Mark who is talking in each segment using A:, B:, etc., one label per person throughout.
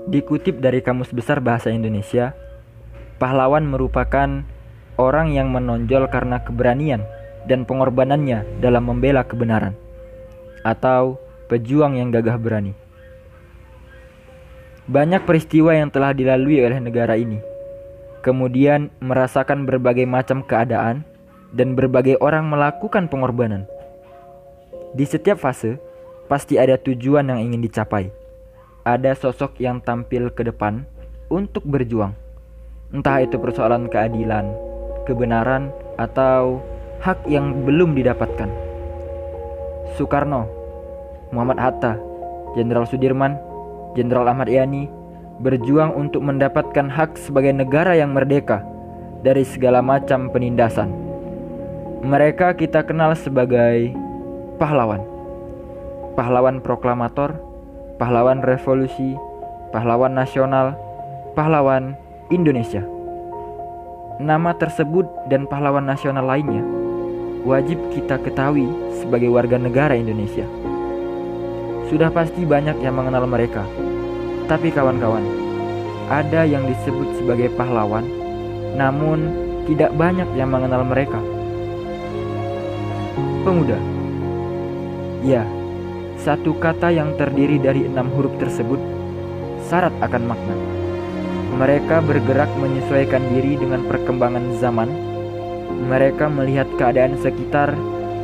A: Dikutip dari Kamus Besar Bahasa Indonesia, pahlawan merupakan orang yang menonjol karena keberanian dan pengorbanannya dalam membela kebenaran, atau pejuang yang gagah berani. Banyak peristiwa yang telah dilalui oleh negara ini, kemudian merasakan berbagai macam keadaan dan berbagai orang melakukan pengorbanan. Di setiap fase, pasti ada tujuan yang ingin dicapai. Ada sosok yang tampil ke depan untuk berjuang. Entah itu persoalan keadilan, kebenaran, atau hak yang belum didapatkan. Soekarno, Muhammad Hatta, Jenderal Sudirman, Jenderal Ahmad Yani berjuang untuk mendapatkan hak sebagai negara yang merdeka dari segala macam penindasan. Mereka kita kenal sebagai pahlawan. Pahlawan proklamator, pahlawan revolusi, pahlawan nasional, pahlawan Indonesia. Nama tersebut dan pahlawan nasional lainnya wajib kita ketahui sebagai warga negara Indonesia. Sudah pasti banyak yang mengenal mereka. Tapi kawan-kawan, ada yang disebut sebagai pahlawan, namun tidak banyak yang mengenal mereka. Pemuda. Ya, satu kata yang terdiri dari 6 huruf tersebut syarat akan makna. Mereka bergerak menyesuaikan diri dengan perkembangan zaman. Mereka melihat keadaan sekitar,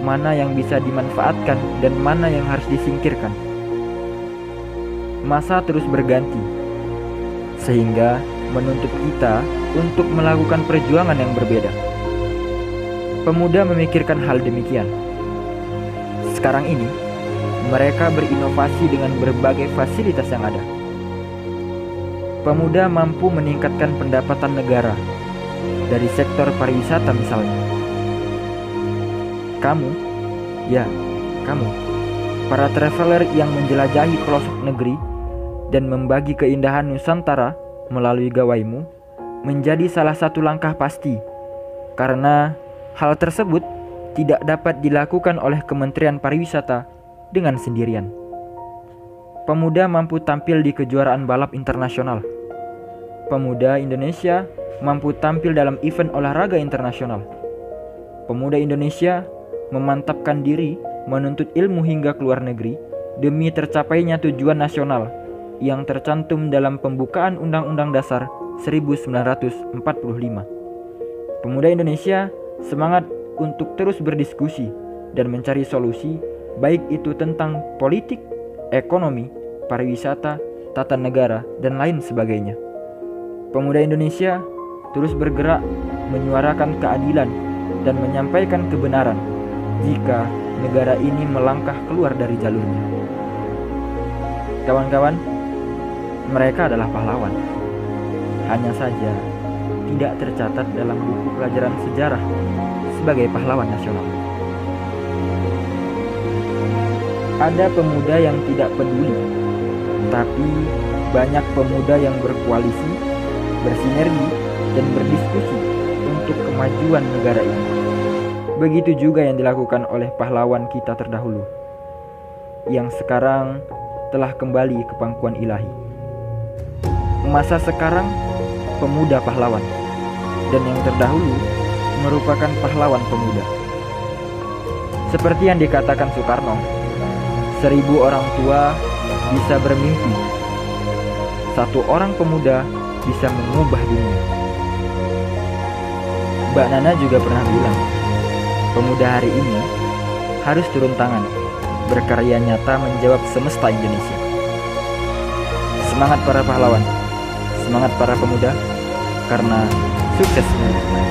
A: mana yang bisa dimanfaatkan dan mana yang harus disingkirkan. Masa terus berganti, sehingga menuntut kita untuk melakukan perjuangan yang berbeda. Pemuda memikirkan hal demikian. Sekarang ini, mereka berinovasi dengan berbagai fasilitas yang ada. Pemuda mampu meningkatkan pendapatan negara dari sektor pariwisata misalnya. Kamu, para traveler yang menjelajahi pelosok negeri dan membagi keindahan Nusantara melalui gawaimu, menjadi salah satu langkah pasti, karena hal tersebut tidak dapat dilakukan oleh Kementerian Pariwisata dengan sendirian. Pemuda mampu tampil di kejuaraan balap internasional. Pemuda Indonesia mampu tampil dalam event olahraga internasional. Pemuda Indonesia memantapkan diri menuntut ilmu hingga ke luar negeri demi tercapainya tujuan nasional yang tercantum dalam pembukaan Undang-Undang Dasar 1945. Pemuda Indonesia semangat untuk terus berdiskusi dan mencari solusi, baik itu tentang politik, ekonomi, pariwisata, tata negara, dan lain sebagainya. Pemuda Indonesia terus bergerak menyuarakan keadilan dan menyampaikan kebenaran jika negara ini melangkah keluar dari jalurnya. Kawan-kawan, mereka adalah pahlawan. Hanya saja tidak tercatat dalam buku pelajaran sejarah sebagai pahlawan nasional. Ada pemuda yang tidak peduli, tapi banyak pemuda yang berkoalisi, bersinergi, dan berdiskusi untuk kemajuan negara ini. Begitu juga yang dilakukan oleh pahlawan kita terdahulu, yang sekarang telah kembali ke pangkuan ilahi. Masa sekarang pemuda pahlawan, dan yang terdahulu merupakan pahlawan pemuda. Seperti yang dikatakan Soekarno, 1000 orang tua bisa bermimpi, 1 orang pemuda bisa mengubah dunia. Mbak Nana juga pernah bilang, pemuda hari ini harus turun tangan, berkarya nyata menjawab semesta Indonesia. Semangat para pahlawan, semangat para pemuda, karena sukses menurut saya.